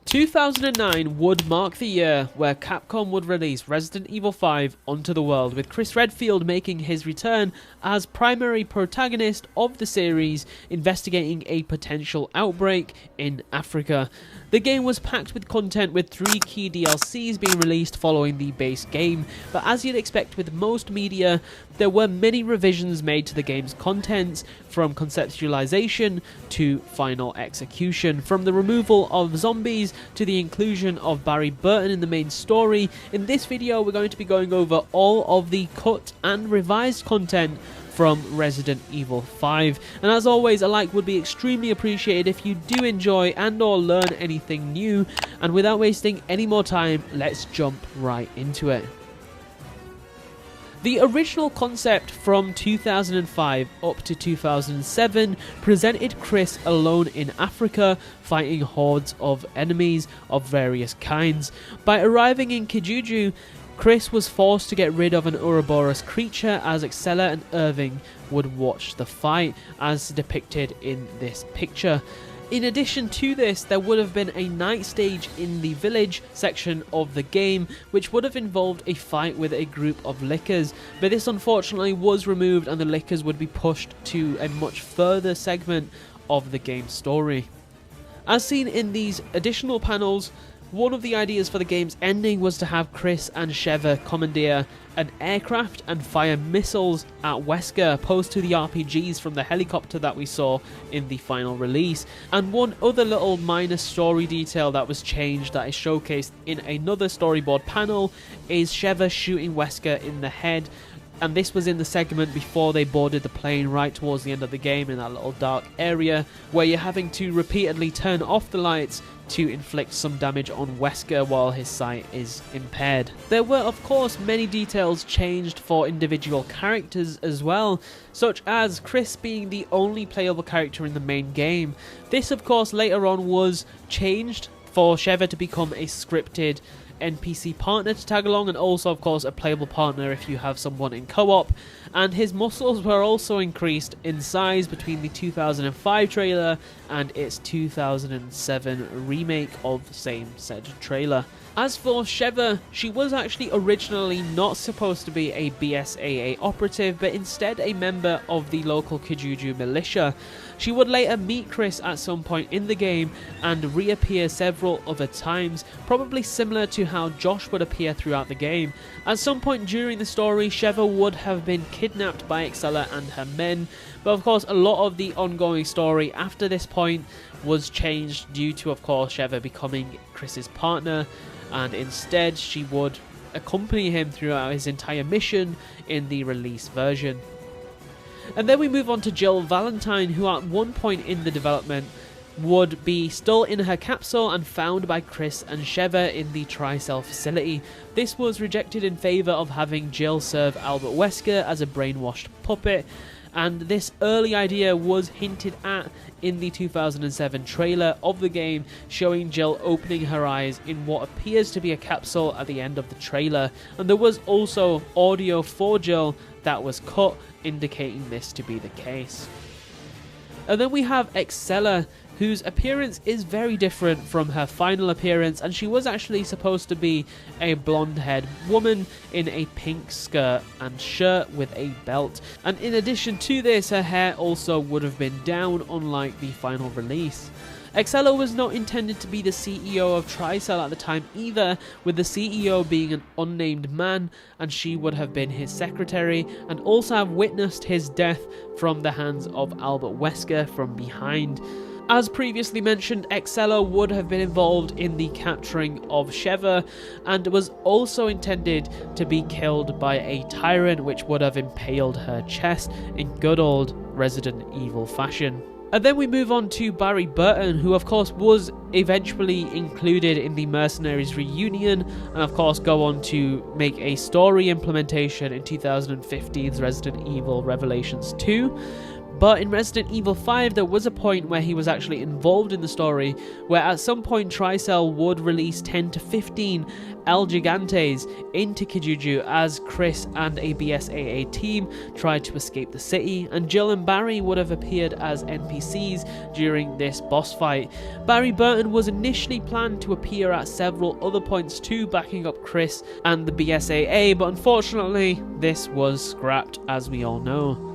2009 would mark the year where Capcom would release Resident Evil 5 onto the world, with Chris Redfield making his return as primary protagonist of the series, investigating a potential outbreak in Africa. The game was packed with content, with 3 key DLCs being released following the base game, but as you'd expect with most media, there were many revisions made to the game's contents, from conceptualization to final execution. From the removal of zombies to the inclusion of Barry Burton in the main story, in this video we're going to be going over all of the cut and revised content from Resident Evil 5. And as always, a like would be extremely appreciated if you do enjoy and or learn anything new. And without wasting any more time, let's jump right into it. The original concept from 2005 up to 2007 presented Chris alone in Africa, fighting hordes of enemies of various kinds. By arriving in Kijuju, Chris was forced to get rid of an Ouroboros creature, as Excella and Irving would watch the fight, as depicted in this picture. In addition to this, there would have been a night stage in the village section of the game, which would have involved a fight with a group of lickers, but this unfortunately was removed and the lickers would be pushed to a much further segment of the game's story. As seen in these additional panels, one of the ideas for the game's ending was to have Chris and Sheva commandeer an aircraft and fire missiles at Wesker, opposed to the RPGs from the helicopter that we saw in the final release. And one other little minor story detail that was changed, that is showcased in another storyboard panel, is Sheva shooting Wesker in the head. And this was in the segment before they boarded the plane, right towards the end of the game, in that little dark area where you're having to repeatedly turn off the lights to inflict some damage on Wesker while his sight is impaired. There were of course many details changed for individual characters as well, such as Chris being the only playable character in the main game. This of course later on was changed for Sheva to become a scripted NPC partner to tag along, and also of course a playable partner if you have someone in co-op. And his muscles were also increased in size between the 2005 trailer and its 2007 remake of the same said trailer. As for Sheva, she was actually originally not supposed to be a BSAA operative, but instead a member of the local Kijuju militia. She would later meet Chris at some point in the game and reappear several other times, probably similar to how Josh would appear throughout the game. At some point during the story, Sheva would have been kidnapped by Excella and her men, but of course a lot of the ongoing story after this point was changed due to of course Sheva becoming Chris's partner, and instead she would accompany him throughout his entire mission in the release version. And then we move on to Jill Valentine, who at one point in the development would be still in her capsule and found by Chris and Sheva in the Tricell facility. This was rejected in favour of having Jill serve Albert Wesker as a brainwashed puppet, and this early idea was hinted at in the 2007 trailer of the game, showing Jill opening her eyes in what appears to be a capsule at the end of the trailer. And there was also audio for Jill that was cut, indicating this to be the case. And then we have Excella, whose appearance is very different from her final appearance, and she was actually supposed to be a blonde-haired woman in a pink skirt and shirt with a belt. And in addition to this, her hair also would have been down, unlike the final release. Excella was not intended to be the CEO of Tricell at the time either, with the CEO being an unnamed man, and she would have been his secretary and also have witnessed his death from the hands of Albert Wesker from behind. As previously mentioned, Excella would have been involved in the capturing of Sheva and was also intended to be killed by a tyrant, which would have impaled her chest in good old Resident Evil fashion. And then we move on to Barry Burton, who of course was eventually included in the Mercenaries reunion, and of course go on to make a story implementation in 2015's Resident Evil Revelations 2. But in Resident Evil 5, there was a point where he was actually involved in the story, where at some point Tricell would release 10 to 15 El Gigantes into Kijuju as Chris and a BSAA team tried to escape the city, and Jill and Barry would have appeared as NPCs during this boss fight. Barry Burton was initially planned to appear at several other points too, backing up Chris and the BSAA, but unfortunately this was scrapped, as we all know.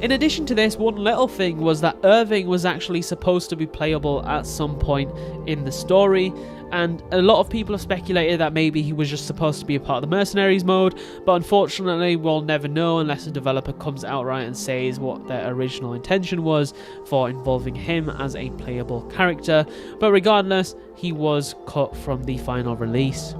In addition to this, one little thing was that Irving was actually supposed to be playable at some point in the story, and a lot of people have speculated that maybe he was just supposed to be a part of the Mercenaries mode, but unfortunately we'll never know unless a developer comes outright and says what their original intention was for involving him as a playable character. But regardless, he was cut from the final release.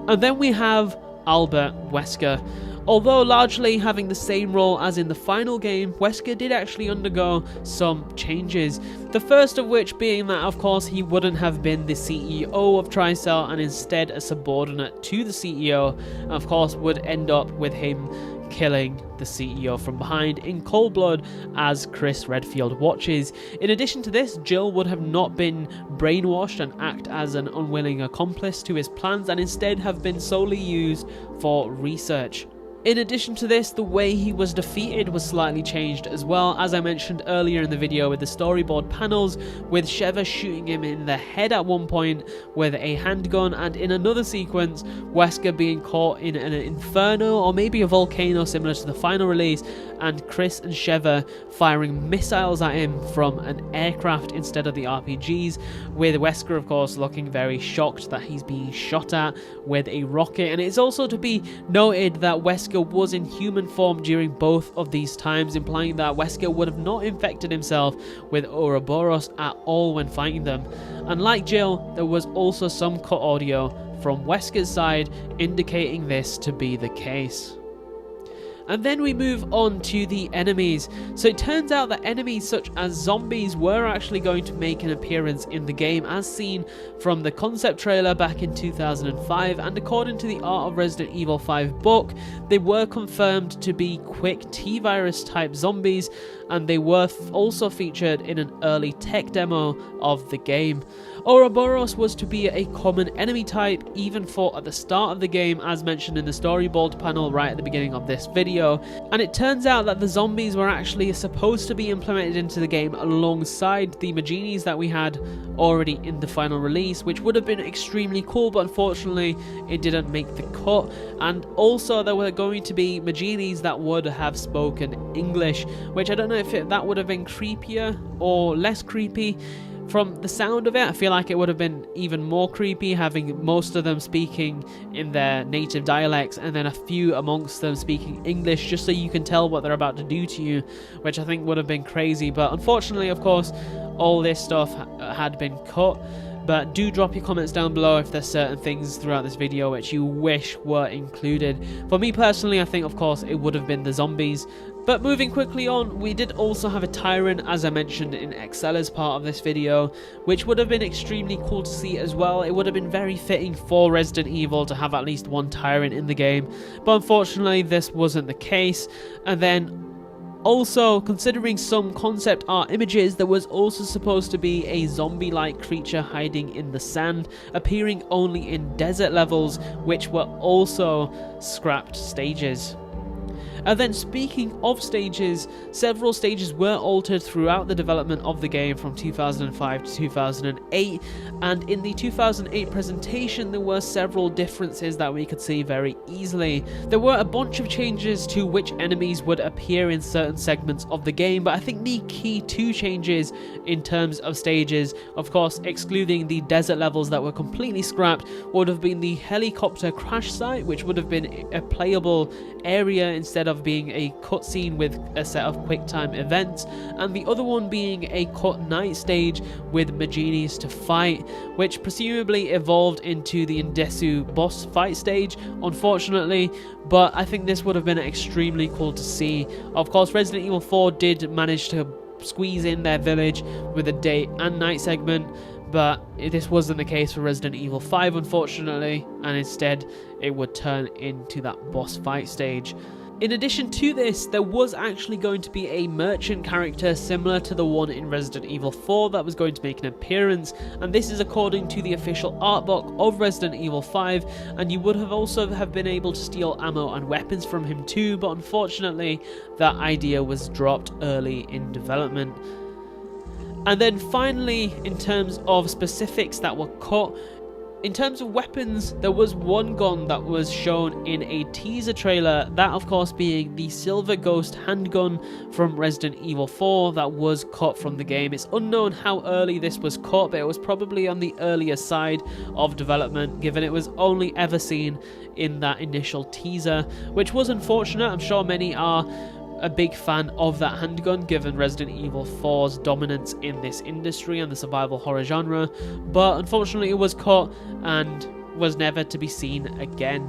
And then we have Albert Wesker. Although largely having the same role as in the final game, Wesker did actually undergo some changes. The first of which being that, of course, he wouldn't have been the CEO of Tricell and instead a subordinate to the CEO, and of course would end up with him killing the CEO from behind in cold blood as Chris Redfield watches. In addition to this, Jill would have not been brainwashed and act as an unwilling accomplice to his plans, and instead have been solely used for research. In addition to this, the way he was defeated was slightly changed as well, as I mentioned earlier in the video with the storyboard panels, with Sheva shooting him in the head at one point with a handgun, and in another sequence, Wesker being caught in an inferno or maybe a volcano similar to the final release, and Chris and Sheva firing missiles at him from an aircraft instead of the RPGs, with Wesker of course looking very shocked that he's being shot at with a rocket. And it's also to be noted that Wesker was in human form during both of these times, implying that Wesker would have not infected himself with Ouroboros at all when fighting them. And like Jill, there was also some cut audio from Wesker's side indicating this to be the case. And then we move on to the enemies. So it turns out that enemies such as zombies were actually going to make an appearance in the game, as seen from the concept trailer back in 2005, and according to the Art of Resident Evil 5 book, they were confirmed to be quick T-virus type zombies, and they were also featured in an early tech demo of the game. Ouroboros was to be a common enemy type even fought at the start of the game, as mentioned in the storyboard panel right at the beginning of this video, and it turns out that the zombies were actually supposed to be implemented into the game alongside the Maginis that we had already in the final release, which would have been extremely cool, but unfortunately it didn't make the cut. And also there were going to be Maginis that would have spoken English, which I don't know if that would have been creepier or less creepy. From the sound of it, I feel like it would have been even more creepy, having most of them speaking in their native dialects and then a few amongst them speaking English, just so you can tell what they're about to do to you, which I think would have been crazy. But unfortunately, of course, all this stuff had been cut. But do drop your comments down below if there's certain things throughout this video which you wish were included. For me personally, I think of course it would have been the zombies. But moving quickly on, we did also have a Tyrant, as I mentioned in Excella's part of this video, which would have been extremely cool to see as well. It would have been very fitting for Resident Evil to have at least one Tyrant in the game, but unfortunately this wasn't the case. And then also, considering some concept art images, there was also supposed to be a zombie-like creature hiding in the sand, appearing only in desert levels, which were also scrapped stages. And then speaking of stages, several stages were altered throughout the development of the game from 2005 to 2008, and in the 2008 presentation there were several differences that we could see very easily. There were a bunch of changes to which enemies would appear in certain segments of the game, but I think the key two changes in terms of stages, of course excluding the desert levels that were completely scrapped, would have been the helicopter crash site, which would have been a playable area instead of being a cutscene with a set of quick time events, and the other one being a cut night stage with Maginis to fight, which presumably evolved into the Indesu boss fight stage, unfortunately, but I think this would have been extremely cool to see. Of course, Resident Evil 4 did manage to squeeze in their village with a day and night segment, but this wasn't the case for Resident Evil 5, unfortunately, and instead it would turn into that boss fight stage. In addition to this, there was actually going to be a merchant character similar to the one in Resident Evil 4 that was going to make an appearance, and this is according to the official art book of Resident Evil 5, and you would have also have been able to steal ammo and weapons from him too, but unfortunately that idea was dropped early in development. And then finally, in terms of specifics that were cut, in terms of weapons, there was one gun that was shown in a teaser trailer, that of course being the Silver Ghost handgun from Resident Evil 4 that was cut from the game. It's unknown how early this was cut, but it was probably on the earlier side of development, given it was only ever seen in that initial teaser, which was unfortunate. I'm sure many are a big fan of that handgun, given Resident Evil 4's dominance in this industry and the survival horror genre, but unfortunately it was cut and was never to be seen again.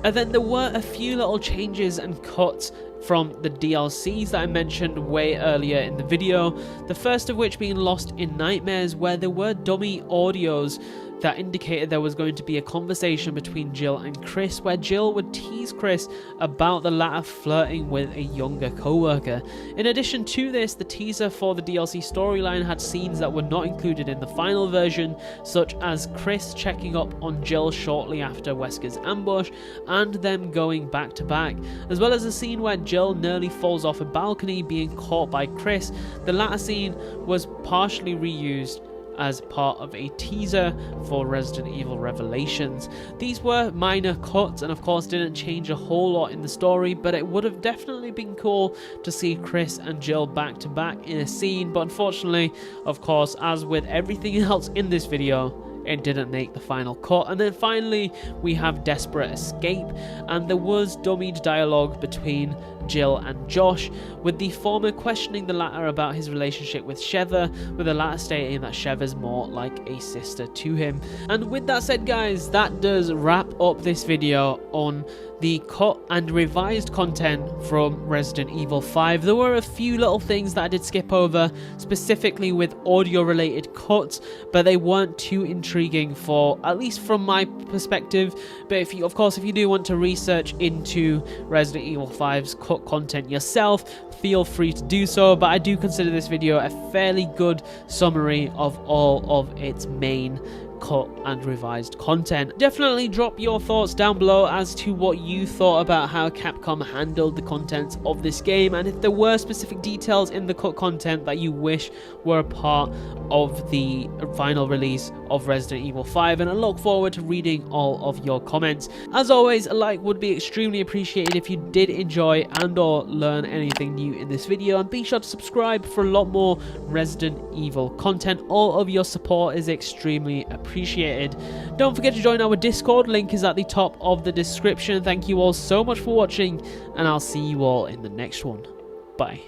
And then there were a few little changes and cuts from the DLCs that I mentioned way earlier in the video, the first of which being Lost in Nightmares, where there were dummy audios that indicated there was going to be a conversation between Jill and Chris, where Jill would tease Chris about the latter flirting with a younger co-worker. In addition to this, the teaser for the DLC storyline had scenes that were not included in the final version, such as Chris checking up on Jill shortly after Wesker's ambush, and them going back to back, as well as a scene where Jill nearly falls off a balcony being caught by Chris. The latter scene was partially reused as part of a teaser for Resident Evil Revelations. These were minor cuts and of course didn't change a whole lot in the story, but it would have definitely been cool to see Chris and Jill back to back in a scene, but unfortunately, of course, as with everything else in this video, it didn't make the final cut. And then finally, we have Desperate Escape, and there was dummied dialogue between Jill and Josh, with the former questioning the latter about his relationship with Sheva, with the latter stating that Sheva's more like a sister to him. And with that said, guys, that does wrap up this video on the cut and revised content from Resident Evil 5. There were a few little things that I did skip over, specifically with audio related cuts, but they weren't too intriguing for, at least from my perspective. But if you do want to research into Resident Evil 5's cut content yourself, feel free to do so, but I do consider this video a fairly good summary of all of its main cut and revised content. Definitely drop your thoughts down below as to what you thought about how Capcom handled the contents of this game, and if there were specific details in the cut content that you wish were a part of the final release of Resident Evil 5, and I look forward to reading all of your comments. As always, a like would be extremely appreciated if you did enjoy and or learn anything new in this video, and be sure to subscribe for a lot more Resident Evil content. All of your support is extremely appreciated. Don't forget to join our Discord, link is at the top of the description. Thank you all so much for watching, and I'll see you all in the next one. Bye.